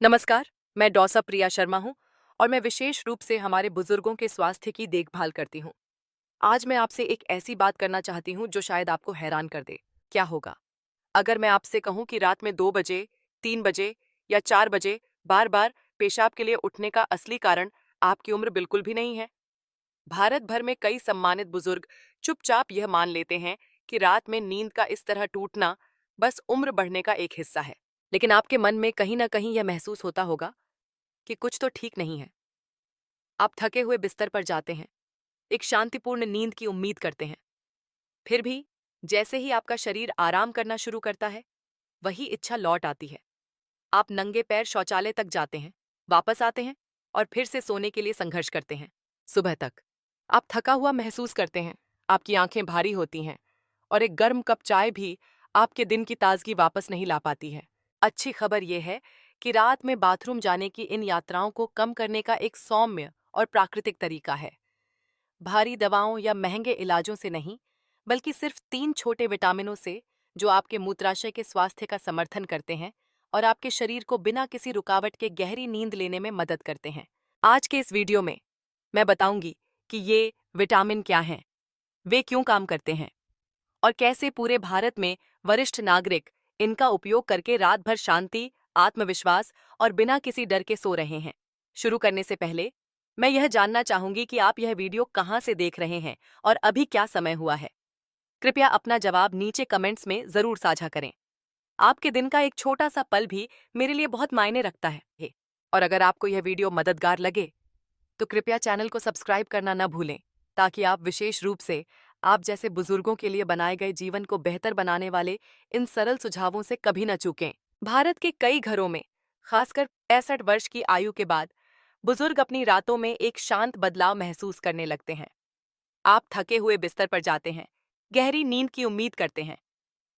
नमस्कार, मैं डॉसा प्रिया शर्मा हूँ और मैं विशेष रूप से हमारे बुजुर्गों के स्वास्थ्य की देखभाल करती हूँ। आज मैं आपसे एक ऐसी बात करना चाहती हूँ जो शायद आपको हैरान कर दे। क्या होगा अगर मैं आपसे कहूँ कि रात में 2 बजे, 3 बजे या 4 बजे बार-बार पेशाब के लिए उठने का असली कारण आपकी उम्र बिल्कुल भी नहीं है? भारत भर में कई सम्मानित बुजुर्ग चुपचाप यह मान लेते हैं कि रात में नींद का इस तरह टूटना बस उम्र बढ़ने का एक हिस्सा है। लेकिन आपके मन में कहीं ना कहीं यह महसूस होता होगा कि कुछ तो ठीक नहीं है। आप थके हुए बिस्तर पर जाते हैं, एक शांतिपूर्ण नींद की उम्मीद करते हैं। फिर भी जैसे ही आपका शरीर आराम करना शुरू करता है, वही इच्छा लौट आती है। आप नंगे पैर शौचालय तक जाते हैं, वापस आते हैं और फिर से सोने के लिए संघर्ष करते हैं। सुबह तक आप थका हुआ महसूस करते हैं, आपकी आंखें भारी होती हैं और एक गर्म कप चाय भी आपके दिन की ताजगी वापस नहीं ला पाती है। अच्छी खबर यह है कि रात में बाथरूम जाने की इन यात्राओं को कम करने का एक सौम्य और प्राकृतिक तरीका है। भारी दवाओं या महंगे इलाजों से नहीं, बल्कि सिर्फ 3 छोटे विटामिनों से, जो आपके मूत्राशय के स्वास्थ्य का समर्थन करते हैं और आपके शरीर को बिना किसी रुकावट के गहरी नींद लेने में मदद करते हैं। आज के इस वीडियो में मैं बताऊंगी कि ये विटामिन क्या हैं, वे क्यों काम करते हैं और कैसे पूरे भारत में वरिष्ठ नागरिक इनका उपयोग करके रात भर शांति, आत्मविश्वास और बिना किसी डर के सो रहे हैं। शुरू करने से पहले मैं यह जानना चाहूंगी कि आप यह वीडियो कहां से देख रहे हैं और अभी क्या समय हुआ है। कृपया अपना जवाब नीचे कमेंट्स में जरूर साझा करें। आपके दिन का एक छोटा सा पल भी मेरे लिए बहुत मायने रखता है। और अगर आपको यह वीडियो मददगार लगे तो कृपया चैनल को सब्सक्राइब करना न भूलें, ताकि आप विशेष रूप से आप जैसे बुजुर्गों के लिए बनाए गए जीवन को बेहतर बनाने वाले इन सरल सुझावों से कभी न चूकें। भारत के कई घरों में, खासकर 65 वर्ष की आयु के बाद, बुजुर्ग अपनी रातों में एक शांत बदलाव महसूस करने लगते हैं। आप थके हुए बिस्तर पर जाते हैं, गहरी नींद की उम्मीद करते हैं,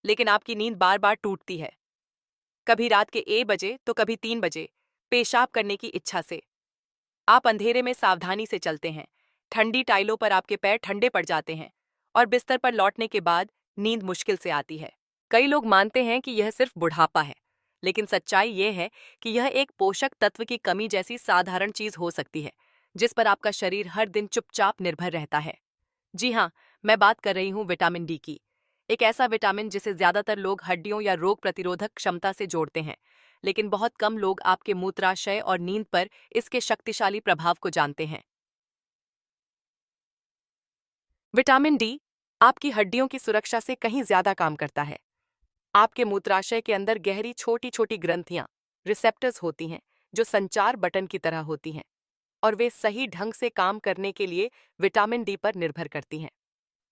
लेकिन आपकी नींद बार बार टूटती है। कभी रात के 1 बजे तो कभी 3 बजे, पेशाब करने की इच्छा से। आप अंधेरे में सावधानी से चलते हैं, ठंडी टाइलों पर आपके पैर ठंडे पड़ जाते हैं और बिस्तर पर लौटने के बाद नींद मुश्किल से आती है। कई लोग मानते हैं कि यह सिर्फ बुढ़ापा है, लेकिन सच्चाई यह है कि यह एक पोषक तत्व की कमी जैसी साधारण चीज हो सकती है, जिस पर आपका शरीर हर दिन चुपचाप निर्भर रहता है। जी हाँ, मैं बात कर रही हूँ विटामिन डी की। एक ऐसा विटामिन जिसे ज्यादातर लोग हड्डियों या रोग प्रतिरोधक क्षमता से जोड़ते हैं, लेकिन बहुत कम लोग आपके मूत्राशय और नींद पर इसके शक्तिशाली प्रभाव को जानते हैं। विटामिन डी आपकी हड्डियों की सुरक्षा से कहीं ज्यादा काम करता है। आपके मूत्राशय के अंदर गहरी छोटी छोटी ग्रंथियां, रिसेप्टर्स होती हैं, जो संचार बटन की तरह होती हैं, और वे सही ढंग से काम करने के लिए विटामिन डी पर निर्भर करती हैं।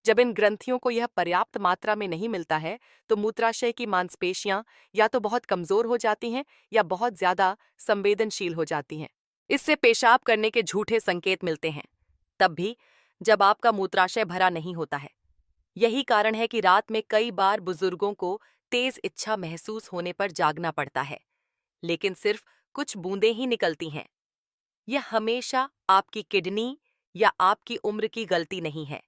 जब इन ग्रंथियों को यह पर्याप्त मात्रा में नहीं मिलता है, तो मूत्राशय की मांसपेशियां या तो बहुत कमजोर हो जाती हैं या बहुत ज्यादा संवेदनशील हो जाती हैं। इससे पेशाब करने के झूठे संकेत मिलते हैं, तब भी जब आपका मूत्राशय भरा नहीं होता है। यही कारण है कि रात में कई बार बुजुर्गों को तेज इच्छा महसूस होने पर जागना पड़ता है, लेकिन सिर्फ कुछ बूंदें ही निकलती हैं। यह हमेशा आपकी किडनी या आपकी उम्र की गलती नहीं है।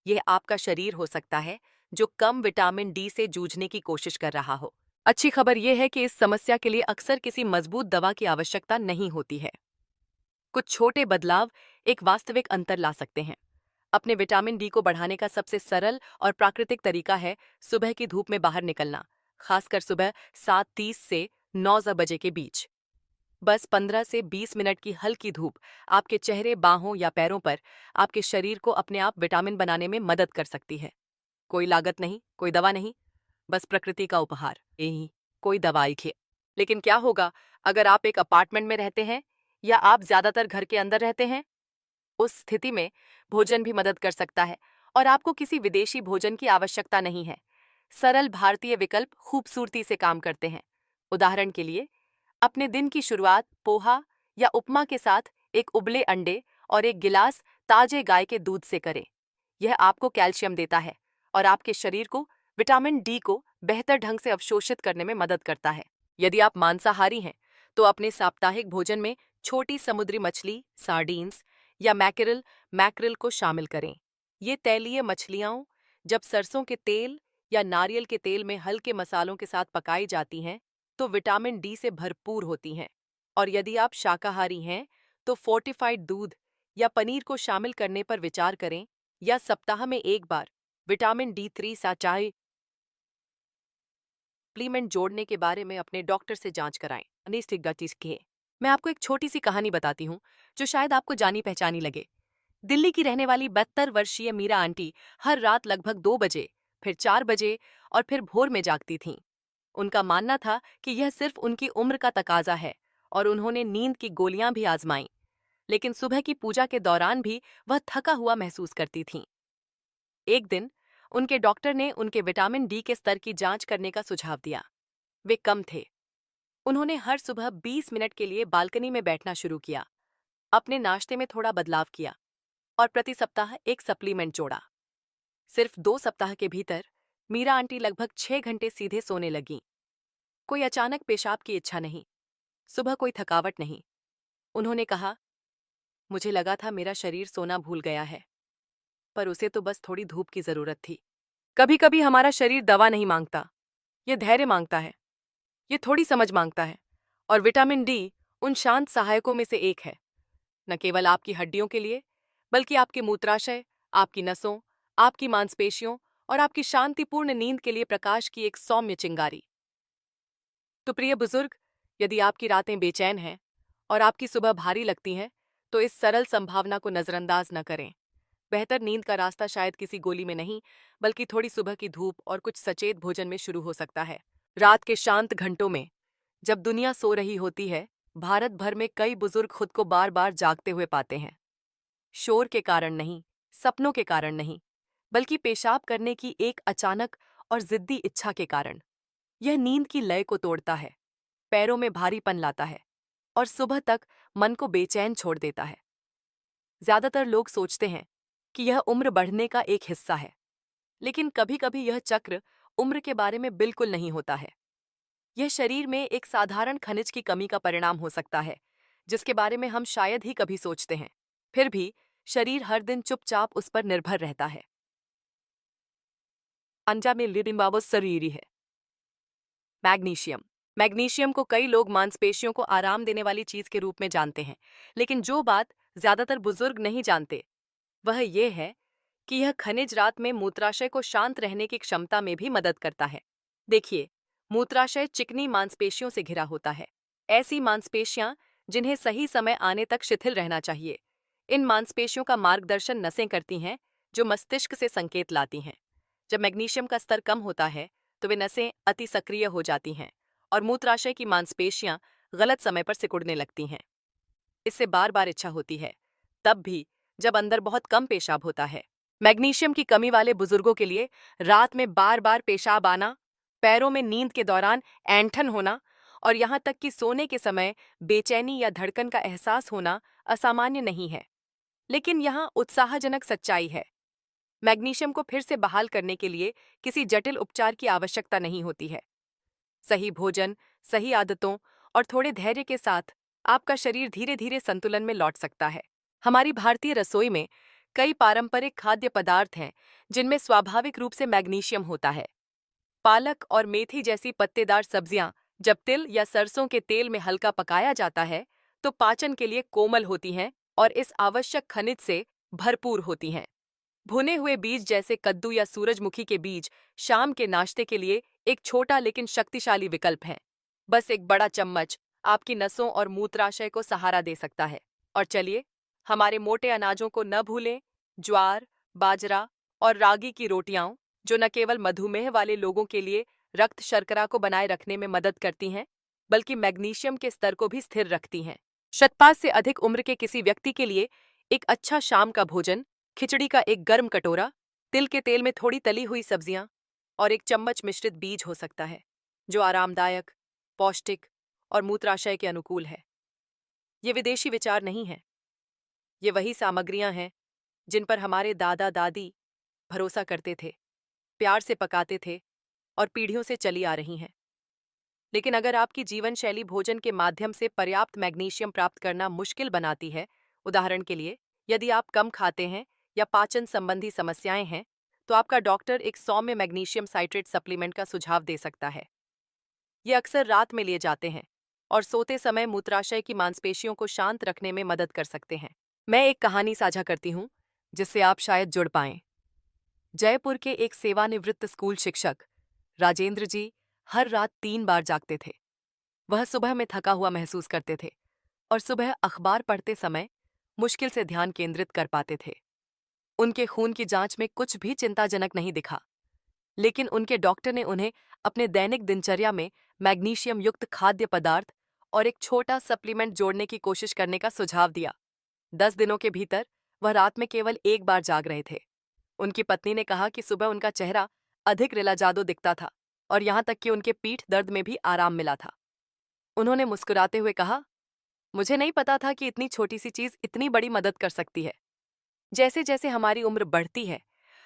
यह आपका शरीर हो सकता है, जो कम विटामिन डी से जूझने की कोशिश कर रहा हो। अच्छी खबर यह है कि इस समस्या के लिए अक्सर किसी मजबूत दवा की आवश्यकता नहीं होती है। कुछ छोटे बदलाव एक वास्तविक अंतर ला सकते हैं। अपने विटामिन डी को बढ़ाने का सबसे सरल और प्राकृतिक तरीका है सुबह की धूप में बाहर निकलना, खासकर सुबह 7:30 से 9 बजे के बीच। बस 15 से 20 मिनट की हल्की धूप आपके चेहरे, बाहों या पैरों पर आपके शरीर को अपने आप विटामिन बनाने में मदद कर सकती है। कोई लागत नहीं, कोई दवा नहीं, बस प्रकृति का उपहार। यही कोई दवाई खे। लेकिन क्या होगा अगर आप एक अपार्टमेंट में रहते हैं या आप ज्यादातर घर के अंदर रहते हैं? उस स्थिति में भोजन भी मदद कर सकता है और आपको किसी विदेशी भोजन की आवश्यकता नहीं है। सरल भारतीय विकल्प खूबसूरती से काम करते हैं। उदाहरण के लिए, अपने दिन की शुरुआत पोहा या उपमा के साथ एक उबले अंडे और एक गिलास ताजे गाय के दूध से करें। यह आपको कैल्शियम देता है और आपके शरीर को विटामिन डी को बेहतर ढंग से अवशोषित करने में मदद करता है। यदि आप मांसाहारी हैं, तो अपने साप्ताहिक भोजन में छोटी समुद्री मछली, सार्डीन्स या मैक्रिल को शामिल करें। ये तैलीय मछलियां जब सरसों के तेल या नारियल के तेल में हल्के मसालों के साथ पकाई जाती हैं, तो विटामिन डी से भरपूर होती हैं। और यदि आप शाकाहारी हैं तो फोर्टिफाइड दूध या पनीर को शामिल करने पर विचार करें, या सप्ताह में एक बार विटामिन D3 सचाई सप्लीमेंट जोड़ने के बारे में अपने डॉक्टर से जांच कराएं। अनिश्चित गति के मैं आपको एक छोटी सी कहानी बताती हूँ जो शायद आपको जानी पहचानी लगे। दिल्ली की रहने वाली 72 वर्षीय मीरा आंटी हर रात लगभग 2 बजे, फिर 4 बजे और फिर भोर में जागती थीं। उनका मानना था कि यह सिर्फ उनकी उम्र का तकाजा है और उन्होंने नींद की गोलियां भी आजमाईं, लेकिन सुबह की पूजा के दौरान भी वह थका हुआ महसूस करती थीं। एक दिन उनके डॉक्टर ने उनके विटामिन डी के स्तर की जांच करने का सुझाव दिया। वे कम थे। उन्होंने हर सुबह 20 मिनट के लिए बालकनी में बैठना शुरू किया, अपने नाश्ते में थोड़ा बदलाव किया और प्रति सप्ताह एक सप्लीमेंट जोड़ा। सिर्फ 2 सप्ताह के भीतर मीरा आंटी लगभग 6 घंटे सीधे सोने लगीं। कोई अचानक पेशाब की इच्छा नहीं, सुबह कोई थकावट नहीं। उन्होंने कहा, मुझे लगा था मेरा शरीर सोना भूल गया है, पर उसे तो बस थोड़ी धूप की जरूरत थी। कभी कभी हमारा शरीर दवा नहीं मांगता, ये धैर्य मांगता है, ये थोड़ी समझ मांगता है। और विटामिन डी उन शांत सहायकों में से एक है, न केवल आपकी हड्डियों के लिए, बल्कि आपके मूत्राशय, आपकी नसों, आपकी मांसपेशियों और आपकी शांतिपूर्ण नींद के लिए प्रकाश की एक सौम्य चिंगारी। तो प्रिय बुजुर्ग, यदि आपकी रातें बेचैन हैं और आपकी सुबह भारी लगती हैं, तो इस सरल संभावना को नजरअंदाज न करें। बेहतर नींद का रास्ता शायद किसी गोली में नहीं, बल्कि थोड़ी सुबह की धूप और कुछ सचेत भोजन में शुरू हो सकता है। रात के शांत घंटों में, जब दुनिया सो रही होती है, भारत भर में कई बुजुर्ग खुद को बार बार जागते हुए पाते हैं। शोर के कारण नहीं, सपनों के कारण नहीं, बल्कि पेशाब करने की एक अचानक और जिद्दी इच्छा के कारण। यह नींद की लय को तोड़ता है, पैरों में भारीपन लाता है और सुबह तक मन को बेचैन छोड़ देता है। ज्यादातर लोग सोचते हैं कि यह उम्र बढ़ने का एक हिस्सा है, लेकिन कभी कभी यह चक्र उम्र के बारे में बिल्कुल नहीं होता है। यह शरीर में एक साधारण खनिज की कमी का परिणाम हो सकता है, जिसके बारे में हम शायद ही कभी सोचते हैं। फिर भी शरीर हर दिन चुपचाप उस पर निर्भर रहता है। अंजा में लिडिम्बावस शरीरी है। मैग्नीशियम मैग्नीशियम को कई लोग मांसपेशियों को आराम देने वाली चीज के रूप में जानते हैं, लेकिन जो बात ज्यादातर बुजुर्ग नहीं जानते वह यह है कि यह खनिज रात में मूत्राशय को शांत रहने की क्षमता में भी मदद करता है। देखिए, मूत्राशय चिकनी मांसपेशियों से घिरा होता है, ऐसी मांसपेशियां जिन्हें सही समय आने तक शिथिल रहना चाहिए। इन मांसपेशियों का मार्गदर्शन नसें करती हैं, जो मस्तिष्क से संकेत लाती हैं। जब मैग्नीशियम का स्तर कम होता है तो वे नसें अति सक्रिय हो जाती हैं और मूत्राशय की मांसपेशियां गलत समय पर सिकुड़ने लगती हैं। इससे बार बार इच्छा होती है, तब भी जब अंदर बहुत कम पेशाब होता है। मैग्नीशियम की कमी वाले बुजुर्गों के लिए रात में बार बार पेशाब आना, पैरों में नींद के दौरान ऐंठन होना और यहाँ तक कि सोने के समय बेचैनी या धड़कन का एहसास होना असामान्य नहीं है। लेकिन यहाँ उत्साहजनक सच्चाई है, मैग्नीशियम को फिर से बहाल करने के लिए किसी जटिल उपचार की आवश्यकता नहीं होती है। सही भोजन, सही आदतों और थोड़े धैर्य के साथ आपका शरीर धीरे धीरे संतुलन में लौट सकता है। हमारी भारतीय रसोई में कई पारंपरिक खाद्य पदार्थ हैं जिनमें स्वाभाविक रूप से मैग्नीशियम होता है। पालक और मेथी जैसी पत्तेदार सब्जियां जब तिल या सरसों के तेल में हल्का पकाया जाता है तो पाचन के लिए कोमल होती हैं और इस आवश्यक खनिज से भरपूर होती हैं। भुने हुए बीज जैसे कद्दू या सूरजमुखी के बीज शाम के नाश्ते के लिए एक छोटा लेकिन शक्तिशाली विकल्प है। बस एक बड़ा चम्मच आपकी नसों और मूत्राशय को सहारा दे सकता है। और चलिए, हमारे मोटे अनाजों को न भूलें, ज्वार, बाजरा और रागी की रोटियां, जो न केवल मधुमेह वाले लोगों के लिए रक्त शर्करा को बनाए रखने में मदद करती हैं, बल्कि मैग्नीशियम के स्तर को भी स्थिर रखती हैं। 50 से अधिक उम्र के किसी व्यक्ति के लिए एक अच्छा शाम का भोजन, खिचड़ी का एक गर्म कटोरा, तिल के तेल में थोड़ी तली हुई सब्जियां और एक चम्मच मिश्रित बीज हो सकता है, जो आरामदायक, पौष्टिक और मूत्राशय के अनुकूल है। ये विदेशी विचार नहीं है, ये वही सामग्रियां हैं जिन पर हमारे दादा दादी भरोसा करते थे, प्यार से पकाते थे और पीढ़ियों से चली आ रही हैं। लेकिन अगर आपकी जीवन शैली भोजन के माध्यम से पर्याप्त मैग्नीशियम प्राप्त करना मुश्किल बनाती है, उदाहरण के लिए यदि आप कम खाते हैं या पाचन संबंधी समस्याएं हैं, तो आपका डॉक्टर एक सौम्य मैग्नीशियम साइट्रेट सप्लीमेंट का सुझाव दे सकता है। ये अक्सर रात में लिए जाते हैं और सोते समय मूत्राशय की मांसपेशियों को शांत रखने में मदद कर सकते हैं। मैं एक कहानी साझा करती हूँ जिससे आप शायद जुड़ पाएं। जयपुर के एक सेवानिवृत्त स्कूल शिक्षक राजेंद्र जी हर रात 3 बार जागते थे। वह सुबह में थका हुआ महसूस करते थे और सुबह अखबार पढ़ते समय मुश्किल से ध्यान केंद्रित कर पाते थे। उनके खून की जांच में कुछ भी चिंताजनक नहीं दिखा, लेकिन उनके डॉक्टर ने उन्हें अपने दैनिक दिनचर्या में मैग्नीशियम युक्त खाद्य पदार्थ और एक छोटा सप्लीमेंट जोड़ने की कोशिश करने का सुझाव दिया। 10 दिनों के भीतर वह रात में केवल 1 बार जाग रहे थे। उनकी पत्नी ने कहा कि सुबह उनका चेहरा अधिक रिलाजादो दिखता था और यहाँ तक कि उनके पीठ दर्द में भी आराम मिला था। उन्होंने मुस्कुराते हुए कहा, मुझे नहीं पता था कि इतनी छोटी सी चीज इतनी बड़ी मदद कर सकती है। जैसे जैसे हमारी उम्र बढ़ती है,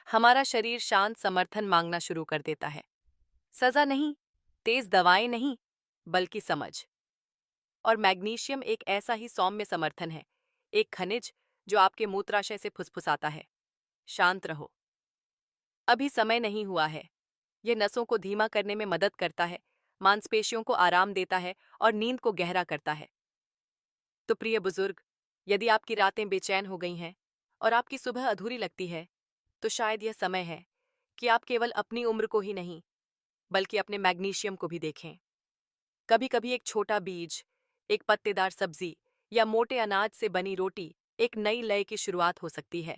हमारा शरीर शांत समर्थन मांगना शुरू कर देता है। सजा नहीं, तेज दवाएं नहीं, बल्कि समझ। और मैग्नीशियम एक ऐसा ही सौम्य समर्थन है, एक खनिज जो आपके मूत्राशय से फुसफुसाता है, शांत रहो, अभी समय नहीं हुआ है। यह नसों को धीमा करने में मदद करता है, मांसपेशियों को आराम देता है और नींद को गहरा करता है। तो प्रिय बुजुर्ग, यदि आपकी रातें बेचैन हो गई हैं और आपकी सुबह अधूरी लगती है, तो शायद यह समय है कि आप केवल अपनी उम्र को ही नहीं, बल्कि अपने मैग्नीशियम को भी देखें। कभी कभी एक छोटा बीज, एक पत्तेदार सब्जी या मोटे अनाज से बनी रोटी एक नई लय की शुरुआत हो सकती है।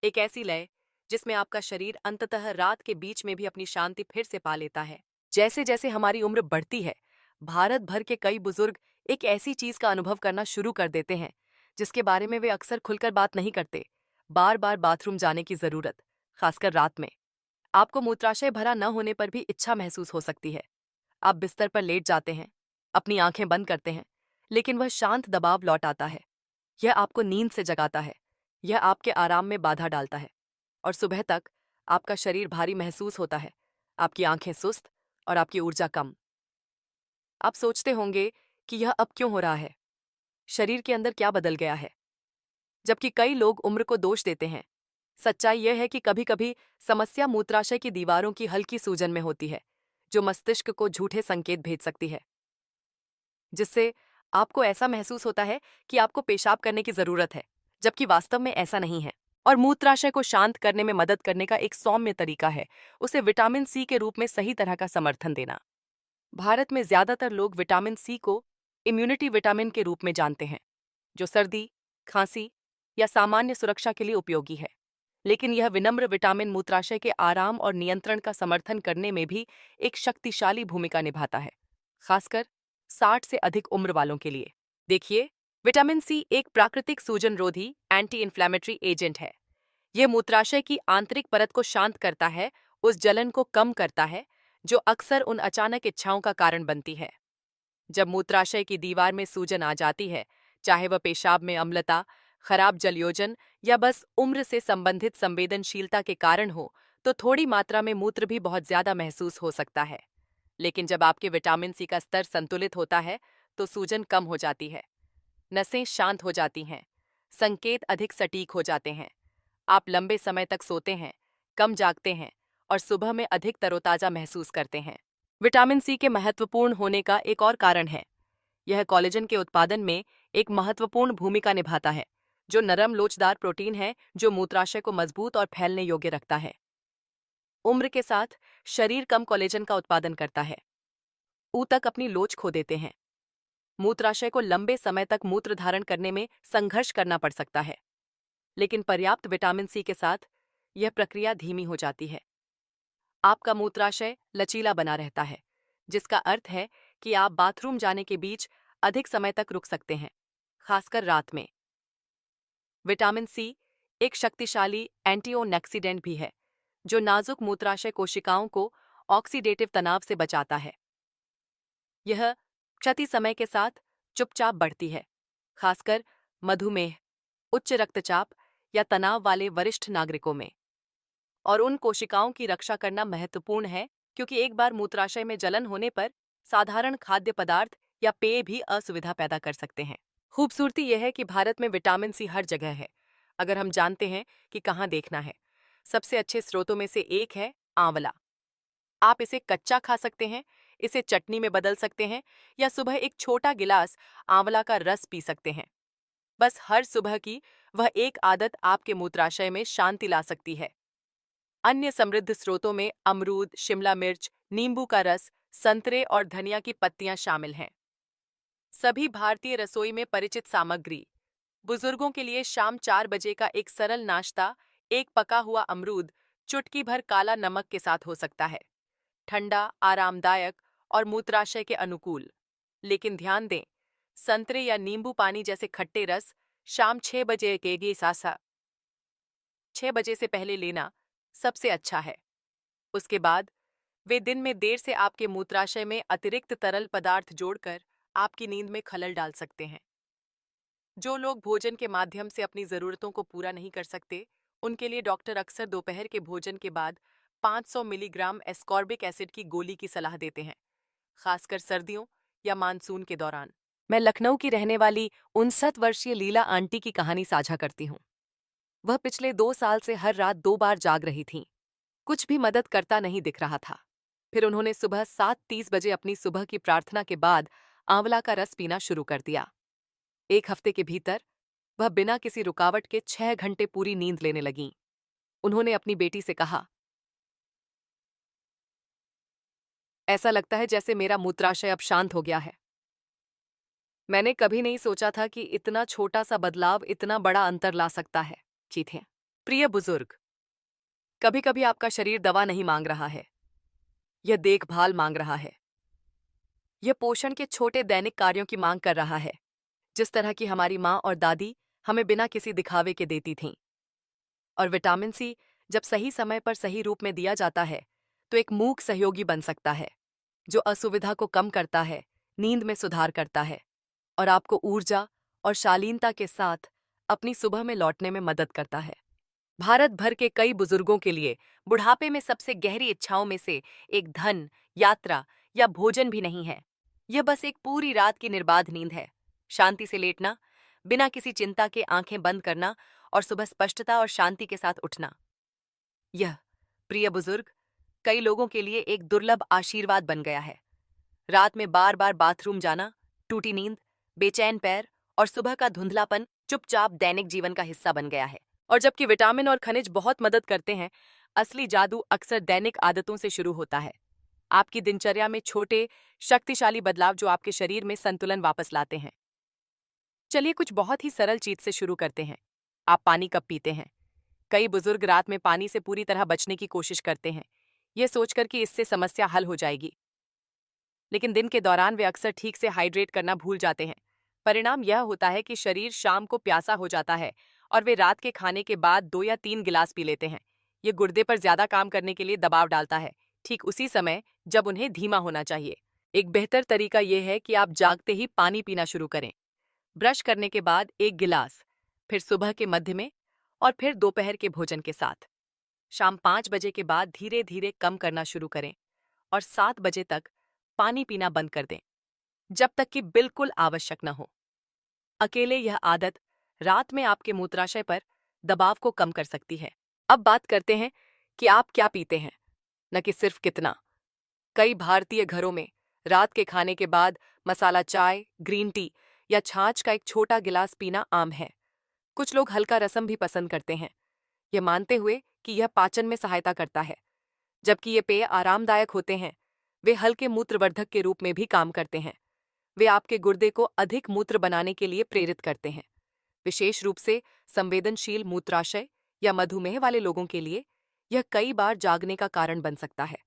एक ऐसी लय जिसमें आपका शरीर अंततः रात के बीच में भी अपनी शांति फिर से पा लेता है। जैसे जैसे हमारी उम्र बढ़ती है, भारत भर के कई बुजुर्ग एक ऐसी चीज का अनुभव करना शुरू कर देते हैं जिसके बारे में वे अक्सर खुलकर बात नहीं करते। बार बार बाथरूम जाने की जरूरत, खासकर रात में। आपको मूत्राशय भरा न होने पर भी इच्छा महसूस हो सकती है। आप बिस्तर पर लेट जाते हैं, अपनी आंखें बंद करते हैं, लेकिन वह शांत दबाव लौट आता है। यह आपको नींद से जगाता है, यह आपके आराम में बाधा डालता है और सुबह तक आपका शरीर भारी महसूस होता है, आपकी आंखें सुस्त और आपकी ऊर्जा कम। आप सोचते होंगे कि यह अब क्यों हो रहा है, शरीर के अंदर क्या बदल गया है, जबकि कई लोग उम्र को दोष देते हैं। सच्चाई यह है कि कभी कभी समस्या मूत्राशय की दीवारों की हल्की सूजन में होती है, जो मस्तिष्क को झूठे संकेत भेज सकती है, जिससे आपको ऐसा महसूस होता है कि आपको पेशाब करने की जरूरत है, जबकि वास्तव में ऐसा नहीं है। और मूत्राशय को शांत करने में मदद करने का एक सौम्य तरीका है उसे विटामिन सी के रूप में सही तरह का समर्थन देना। भारत में ज्यादातर लोग विटामिन सी को इम्यूनिटी विटामिन के रूप में जानते हैं, जो सर्दी, खांसी या सामान्य सुरक्षा के लिए उपयोगी है। लेकिन यह विनम्र विटामिन मूत्राशय के आराम और नियंत्रण का समर्थन करने में भी एक शक्तिशाली भूमिका निभाता है, खासकर 60 से अधिक उम्र वालों के लिए। देखिए, विटामिन सी एक प्राकृतिक सूजनरोधी एंटी इन्फ्लेमेटरी एजेंट है। यह मूत्राशय की आंतरिक परत को शांत करता है, उस जलन को कम करता है जो अक्सर उन अचानक इच्छाओं का कारण बनती है। जब मूत्राशय की दीवार में सूजन आ जाती है, चाहे वह पेशाब में अम्लता, खराब जलयोजन या बस उम्र से संबंधित संवेदनशीलता के कारण हो, तो थोड़ी मात्रा में मूत्र भी बहुत ज्यादा महसूस हो सकता है। लेकिन जब आपके विटामिन सी का स्तर संतुलित होता है, तो सूजन कम हो जाती है, नसें शांत हो जाती हैं, संकेत अधिक सटीक हो जाते हैं। आप लंबे समय तक सोते हैं, कम जागते हैं और सुबह में अधिक तरोताजा महसूस करते हैं। विटामिन सी के महत्वपूर्ण होने का एक और कारण है, यह कोलेजन के उत्पादन में एक महत्वपूर्ण भूमिका निभाता है, जो नरम लोचदार प्रोटीन है जो मूत्राशय को मजबूत और फैलने योग्य रखता है। उम्र के साथ शरीर कम कोलेजन का उत्पादन करता है, ऊतक अपनी लोच खो देते हैं, मूत्राशय को लंबे समय तक मूत्र धारण करने में संघर्ष करना पड़ सकता है। लेकिन पर्याप्त विटामिन सी के साथ यह प्रक्रिया धीमी हो जाती है। आपका मूत्राशय लचीला बना रहता है, जिसका अर्थ है कि आप बाथरूम जाने के बीच अधिक समय तक रुक सकते हैं, खासकर रात में। विटामिन सी एक शक्तिशाली एंटीओक्सीडेंट भी है, जो नाजुक मूत्राशय कोशिकाओं को ऑक्सीडेटिव तनाव से बचाता है। यह क्षति समय के साथ चुपचाप बढ़ती है, खासकर मधुमेह, उच्च रक्तचाप या तनाव वाले वरिष्ठ नागरिकों में। और उन कोशिकाओं की रक्षा करना महत्वपूर्ण है, क्योंकि एक बार मूत्राशय में जलन होने पर साधारण खाद्य पदार्थ या पेय भी असुविधा पैदा कर सकते हैं। खूबसूरती यह है कि भारत में विटामिन सी हर जगह है, अगर हम जानते हैं कि कहाँ देखना है। सबसे अच्छे स्रोतों में से एक है आंवला। आप इसे कच्चा खा सकते हैं, इसे चटनी में बदल सकते हैं या सुबह एक छोटा गिलास आंवला का रस पी सकते हैं। बस हर सुबह की वह एक आदत आपके मूत्राशय में शांति ला सकती है। अन्य समृद्ध स्रोतों में अमरूद, शिमला मिर्च, नींबू का रस, संतरे और धनिया की पत्तियां शामिल हैं। सभी भारतीय रसोई में परिचित सामग्री। बुजुर्गों के लिए शाम 4 बजे का एक सरल नाश्ता, एक पका हुआ अमरूद, चुटकी भर काला नमक के साथ हो सकता है। ठंडा, आरामदायक और मूत्राशय के अनुकूल। लेकिन ध्यान दें, संतरे या नींबू पानी जैसे खट्टे रस शाम 6 बजे के सासा 6 बजे से पहले लेना सबसे अच्छा है। उसके बाद वे दिन में देर से आपके मूत्राशय में अतिरिक्त तरल पदार्थ जोड़कर आपकी नींद में खलल डाल सकते हैं। जो लोग भोजन के माध्यम से अपनी जरूरतों को पूरा नहीं कर सकते, उनके लिए डॉक्टर अक्सर दोपहर के भोजन के बाद 500 मिलीग्राम एस्कॉर्बिक एसिड की गोली की सलाह देते हैं, खासकर सर्दियों या मानसून के दौरान। मैं लखनऊ की रहने वाली 59 वर्षीय लीला आंटी की कहानी साझा करती हूँ। वह पिछले 2 साल से हर रात 2 बार जाग रही थीं। कुछ भी मदद करता नहीं दिख रहा था। फिर उन्होंने सुबह 7:30 बजे अपनी सुबह की प्रार्थना के बाद आंवला का रस पीना शुरू कर दिया। 1 हफ्ते के भीतर वह बिना किसी रुकावट के 6 घंटे पूरी नींद लेने लगीं। उन्होंने अपनी बेटी से कहा, ऐसा लगता है जैसे मेरा मूत्राशय अब शांत हो गया है। मैंने कभी नहीं सोचा था कि इतना छोटा सा बदलाव इतना बड़ा अंतर ला सकता है। चीखें। प्रिय बुजुर्ग, कभी कभी आपका शरीर दवा नहीं मांग रहा है, यह देखभाल मांग रहा है। यह पोषण के छोटे दैनिक कार्यों की मांग कर रहा है, जिस तरह की हमारी माँ और दादी हमें बिना किसी दिखावे के देती थीं। और विटामिन सी जब सही समय पर सही रूप में दिया जाता है तो एक मूक सहयोगी बन सकता है, जो असुविधा को कम करता है, नींद में सुधार करता है और आपको ऊर्जा और शालीनता के साथ अपनी सुबह में लौटने में मदद करता है। भारत भर के कई बुजुर्गों के लिए बुढ़ापे में सबसे गहरी इच्छाओं में से एक धन, यात्रा या भोजन भी नहीं है। यह बस एक पूरी रात की निर्बाध नींद है। शांति से लेटना, बिना किसी चिंता के आंखें बंद करना और सुबह स्पष्टता और शांति के साथ उठना। यह, प्रिय बुजुर्ग, कई लोगों के लिए एक दुर्लभ आशीर्वाद बन गया है। रात में बार बार बाथरूम जाना, टूटी नींद, बेचैन पैर और सुबह का धुंधलापन चुपचाप दैनिक जीवन का हिस्सा बन गया है। और जबकि विटामिन और खनिज बहुत मदद करते हैं, असली जादू अक्सर दैनिक आदतों से शुरू होता है। आपकी दिनचर्या में छोटे, शक्तिशाली बदलाव जो आपके शरीर में संतुलन वापस लाते हैं। चलिए कुछ बहुत ही सरल चीज से शुरू करते हैं। आप पानी कब पीते हैं? कई बुजुर्ग रात में पानी से पूरी तरह बचने की कोशिश करते हैं, यह सोचकर कि इससे समस्या हल हो जाएगी। लेकिन दिन के दौरान वे अक्सर ठीक से हाइड्रेट करना भूल जाते हैं। परिणाम यह होता है कि शरीर शाम को प्यासा हो जाता है और वे रात के खाने के बाद 2 या 3 गिलास पी लेते हैं। ये गुर्दे पर ज्यादा काम करने के लिए दबाव डालता है, ठीक उसी समय जब उन्हें धीमा होना चाहिए। एक बेहतर तरीका यह है कि आप जागते ही पानी पीना शुरू करें। ब्रश करने के बाद 1 गिलास, फिर सुबह के मध्य में और फिर दोपहर के भोजन के साथ। शाम 5 बजे के बाद धीरे धीरे कम करना शुरू करें और 7 बजे तक पानी पीना बंद कर दें, जब तक कि बिल्कुल आवश्यक न हो। अकेले यह आदत रात में आपके मूत्राशय पर दबाव को कम कर सकती है। अब बात करते हैं कि आप क्या पीते हैं, न कि सिर्फ कितना। कई भारतीय घरों में रात के खाने के बाद मसाला चाय, ग्रीन टी या छाछ का एक छोटा गिलास पीना आम है। कुछ लोग हल्का रसम भी पसंद करते हैं, यह मानते हुए कि यह पाचन में सहायता करता है। जबकि ये पेय आरामदायक होते हैं, वे हल्के मूत्रवर्धक के रूप में भी काम करते हैं। वे आपके गुर्दे को अधिक मूत्र बनाने के लिए प्रेरित करते हैं। विशेष रूप से संवेदनशील मूत्राशय या मधुमेह वाले लोगों के लिए यह कई बार जागने का कारण बन सकता है।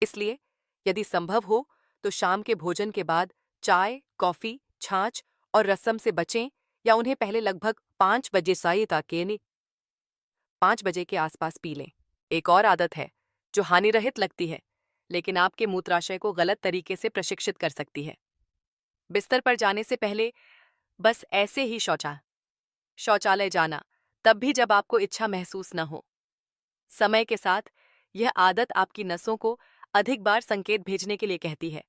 इसलिए यदि संभव हो तो शाम के भोजन के बाद चाय, कॉफी, छाछ और रसम से बचें या उन्हें पहले लगभग 5 बजे 5 बजे के आसपास पी लें। एक और आदत है जो हानिरहित लगती है, लेकिन आपके मूत्राशय को गलत तरीके से प्रशिक्षित कर सकती है। बिस्तर पर जाने से पहले बस ऐसे ही शौचालय जाना, तब भी जब आपको इच्छा महसूस न हो। समय के साथ यह आदत आपकी नसों को अधिक बार संकेत भेजने के लिए कहती है,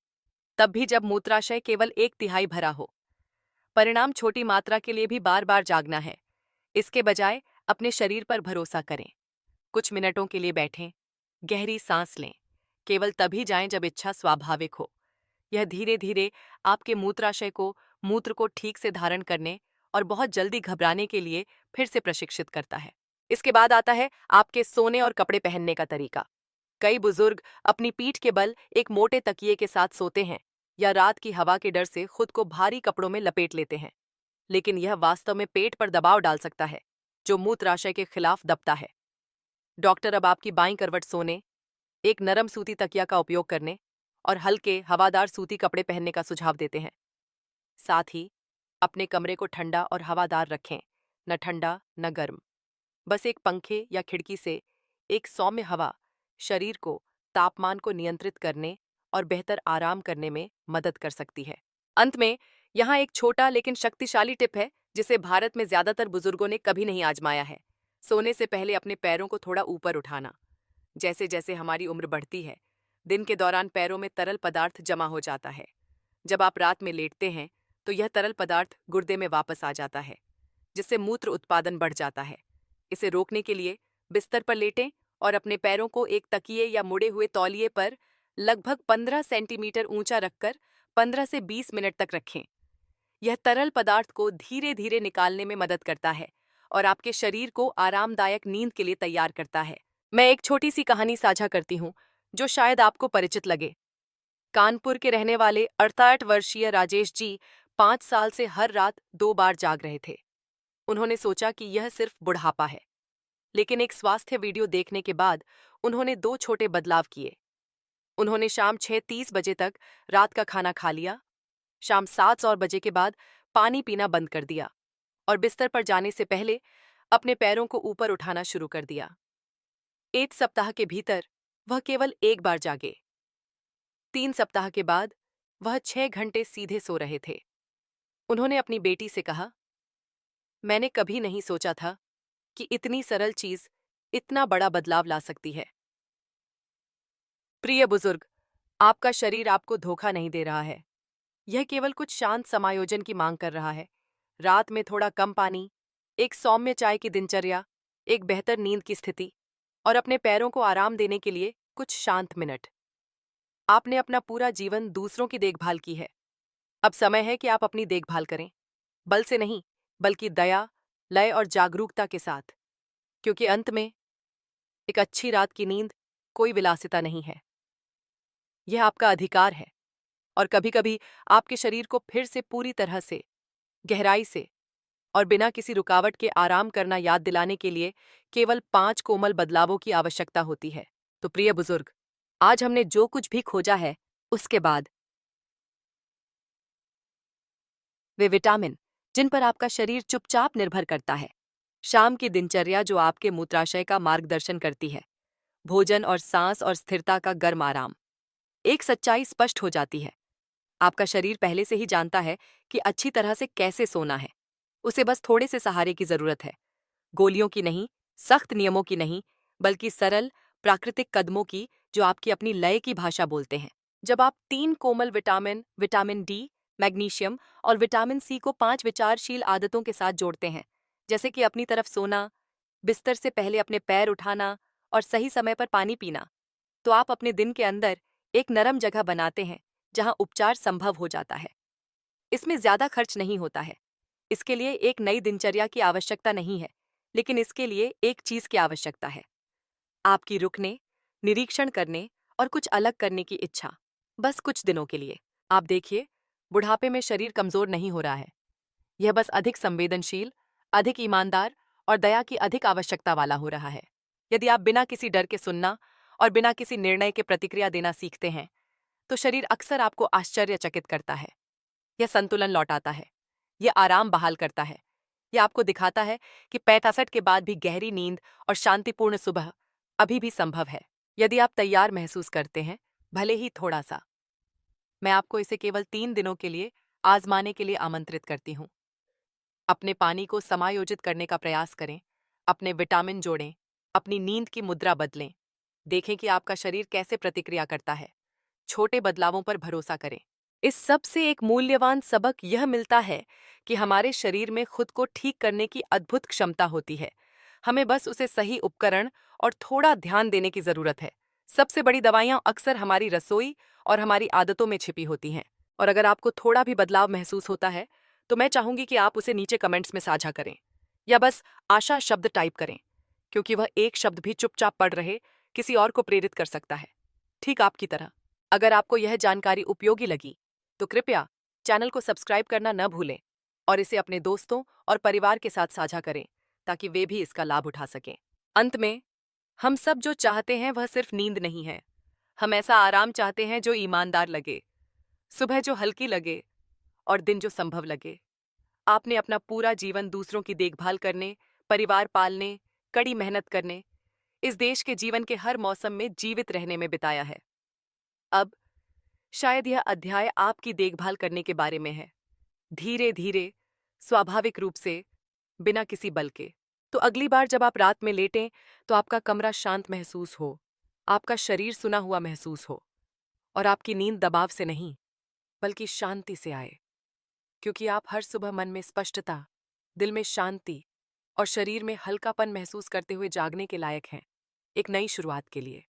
तब भी जब मूत्राशय केवल 1/3 भरा हो। परिणाम छोटी मात्रा के लिए भी बार बार जागना है। इसके बजाय अपने शरीर पर भरोसा करें। कुछ मिनटों के लिए बैठें, गहरी सांस लें। केवल तभी जाएं जब इच्छा स्वाभाविक हो। यह धीरे धीरे आपके मूत्राशय को मूत्र को ठीक से धारण करने और बहुत जल्दी घबराने के लिए फिर से प्रशिक्षित करता है। इसके बाद आता है आपके सोने और कपड़े पहनने का तरीका। कई बुजुर्ग अपनी पीठ के बल एक मोटे तकिए के साथ सोते हैं या रात की हवा के डर से खुद को भारी कपड़ों में लपेट लेते हैं, लेकिन यह वास्तव में पेट पर दबाव डाल सकता है जो मूत्राशय के खिलाफ दबता है। डॉक्टर अब आपकी बाईं करवट सोने, एक नरम सूती तकिया का उपयोग करने और हल्के हवादार सूती कपड़े पहनने का सुझाव देते हैं। साथ ही अपने कमरे को ठंडा और हवादार रखें, न ठंडा न गर्म। बस एक पंखे या खिड़की से एक सौम्य हवा शरीर को तापमान को नियंत्रित करने और बेहतर आराम करने में मदद कर सकती है। अंत में यहाँ एक छोटा लेकिन शक्तिशाली टिप है जिसे भारत में ज्यादातर बुजुर्गों ने कभी नहीं आजमाया है। सोने से पहले अपने पैरों को थोड़ा ऊपर उठाना। जैसे जैसे हमारी उम्र बढ़ती है, दिन के दौरान पैरों में तरल पदार्थ जमा हो जाता है। जब आप रात में लेटते हैं तो यह तरल पदार्थ गुर्दे में वापस आ जाता है, जिससे मूत्र उत्पादन बढ़ जाता है। इसे रोकने के लिए बिस्तर पर लेटें और अपने पैरों को एक तकिए या मुड़े हुए तौलिए पर लगभग 15 सेंटीमीटर ऊंचा रखकर 15 से 20 मिनट तक रखें। यह तरल पदार्थ को धीरे धीरे निकालने में मदद करता है और आपके शरीर को आरामदायक नींद के लिए तैयार करता है। मैं एक छोटी सी कहानी साझा करती हूँ जो शायद आपको परिचित लगे। कानपुर के रहने वाले 68 वर्षीय राजेश जी 5 साल से हर रात 2 बार जाग रहे थे। उन्होंने सोचा कि यह सिर्फ बुढ़ापा है, लेकिन एक स्वास्थ्य वीडियो देखने के बाद उन्होंने 2 छोटे बदलाव किए। उन्होंने शाम 6:30 बजे तक रात का खाना खा लिया, शाम 7 बजे के बाद पानी पीना बंद कर दिया और बिस्तर पर जाने से पहले अपने पैरों को ऊपर उठाना शुरू कर दिया। 1 सप्ताह के भीतर वह केवल 1 बार जागे। 3 सप्ताह के बाद वह 6 घंटे सीधे सो रहे थे। उन्होंने अपनी बेटी से कहा, मैंने कभी नहीं सोचा था कि इतनी सरल चीज इतना बड़ा बदलाव ला सकती है। प्रिय बुजुर्ग, आपका शरीर आपको धोखा नहीं दे रहा है। यह केवल कुछ शांत समायोजन की मांग कर रहा है। रात में थोड़ा कम पानी, एक सौम्य चाय की दिनचर्या, एक बेहतर नींद की स्थिति और अपने पैरों को आराम देने के लिए कुछ शांत मिनट। आपने अपना पूरा जीवन दूसरों की देखभाल की है। अब समय है कि आप अपनी देखभाल करें, बल से नहीं बल्कि दया, लय और जागरूकता के साथ, क्योंकि अंत में एक अच्छी रात की नींद कोई विलासिता नहीं है, यह आपका अधिकार है। और कभी-कभी आपके शरीर को फिर से पूरी तरह से, गहराई से और बिना किसी रुकावट के आराम करना याद दिलाने के लिए केवल 5 कोमल बदलावों की आवश्यकता होती है। तो प्रिय बुजुर्ग, आज हमने जो कुछ भी खोजा है, उसके बाद वे विटामिन जिन पर आपका शरीर चुपचाप निर्भर करता है, शाम की दिनचर्या जो आपके मूत्राशय का मार्गदर्शन करती है, भोजन और सांस और स्थिरता का गर्म आराम, एक सच्चाई स्पष्ट हो जाती है। आपका शरीर पहले से ही जानता है कि अच्छी तरह से कैसे सोना है। उसे बस थोड़े से सहारे की जरूरत है। गोलियों की नहीं, सख्त नियमों की नहीं, बल्कि सरल, प्राकृतिक कदमों की जो आपकी अपनी लय की भाषा बोलते हैं। जब आप 3 कोमल विटामिन, विटामिन डी, मैग्नीशियम और विटामिन सी को 5 विचारशील आदतों के साथ जोड़ते हैं, जैसे कि अपनी तरफ सोना, बिस्तर से पहले अपने पैर उठाना और सही समय पर पानी पीना, तो आप अपने दिन के अंदर एक नरम जगह बनाते हैं जहां उपचार संभव हो जाता है। इसमें ज्यादा खर्च नहीं होता है। इसके लिए एक नई दिनचर्या की आवश्यकता नहीं है, लेकिन इसके लिए एक चीज की आवश्यकता है, आपकी रुकने, निरीक्षण करने और कुछ अलग करने की इच्छा। बस कुछ दिनों के लिए। आप देखिए, बुढ़ापे में शरीर कमजोर नहीं हो रहा है। यह बस अधिक संवेदनशील, अधिक ईमानदार और दया की अधिक आवश्यकता वाला हो रहा है। यदि आप बिना किसी डर के सुनना और बिना किसी निर्णय के प्रतिक्रिया देना सीखते हैं, तो शरीर अक्सर आपको आश्चर्यचकित करता है। यह संतुलन लौटाता है, यह आराम बहाल करता है, यह आपको दिखाता है कि 65 के बाद भी गहरी नींद और शांतिपूर्ण सुबह अभी भी संभव है। यदि आप तैयार महसूस करते हैं, भले ही थोड़ा सा, मैं आपको इसे केवल 3 दिनों के लिए आजमाने के लिए आमंत्रित करती हूँ। अपने पानी को समायोजित करने का प्रयास करें, अपने विटामिन जोड़ें, अपनी नींद की मुद्रा बदलें। देखें कि आपका शरीर कैसे प्रतिक्रिया करता है। छोटे बदलावों पर भरोसा करें। इस सब से एक मूल्यवान सबक यह मिलता है कि हमारे शरीर में खुद को ठीक करने की अद्भुत क्षमता होती है। हमें बस उसे सही उपकरण और थोड़ा ध्यान देने की जरूरत है। सबसे बड़ी दवाइयाँ अक्सर हमारी रसोई और हमारी आदतों में छिपी होती हैं। और अगर आपको थोड़ा भी बदलाव महसूस होता है, तो मैं चाहूंगी कि आप उसे नीचे कमेंट्स में साझा करें या बस आशा शब्द टाइप करें, क्योंकि वह एक शब्द भी चुपचाप पढ़ रहे किसी और को प्रेरित कर सकता है, ठीक आपकी तरह। अगर आपको यह जानकारी उपयोगी लगी, तो कृपया चैनल को सब्सक्राइब करना न भूलें और इसे अपने दोस्तों और परिवार के साथ साझा करें ताकि वे भी इसका लाभ उठा सकें। अंत में, हम सब जो चाहते हैं वह सिर्फ नींद नहीं है। हम ऐसा आराम चाहते हैं जो ईमानदार लगे, सुबह जो हल्की लगे और दिन जो संभव लगे। आपने अपना पूरा जीवन दूसरों की देखभाल करने, परिवार पालने, कड़ी मेहनत करने, इस देश के जीवन के हर मौसम में जीवित रहने में बिताया है। अब शायद यह अध्याय आपकी देखभाल करने के बारे में है, धीरे धीरे, स्वाभाविक रूप से, बिना किसी बल के। तो अगली बार जब आप रात में लेटें, तो आपका कमरा शांत महसूस हो, आपका शरीर सुना हुआ महसूस हो और आपकी नींद दबाव से नहीं, बल्कि शांति से आए, क्योंकि आप हर सुबह मन में स्पष्टता, दिल में शांति और शरीर में हल्कापन महसूस करते हुए जागने के लायक हैं, एक नई शुरुआत के लिए।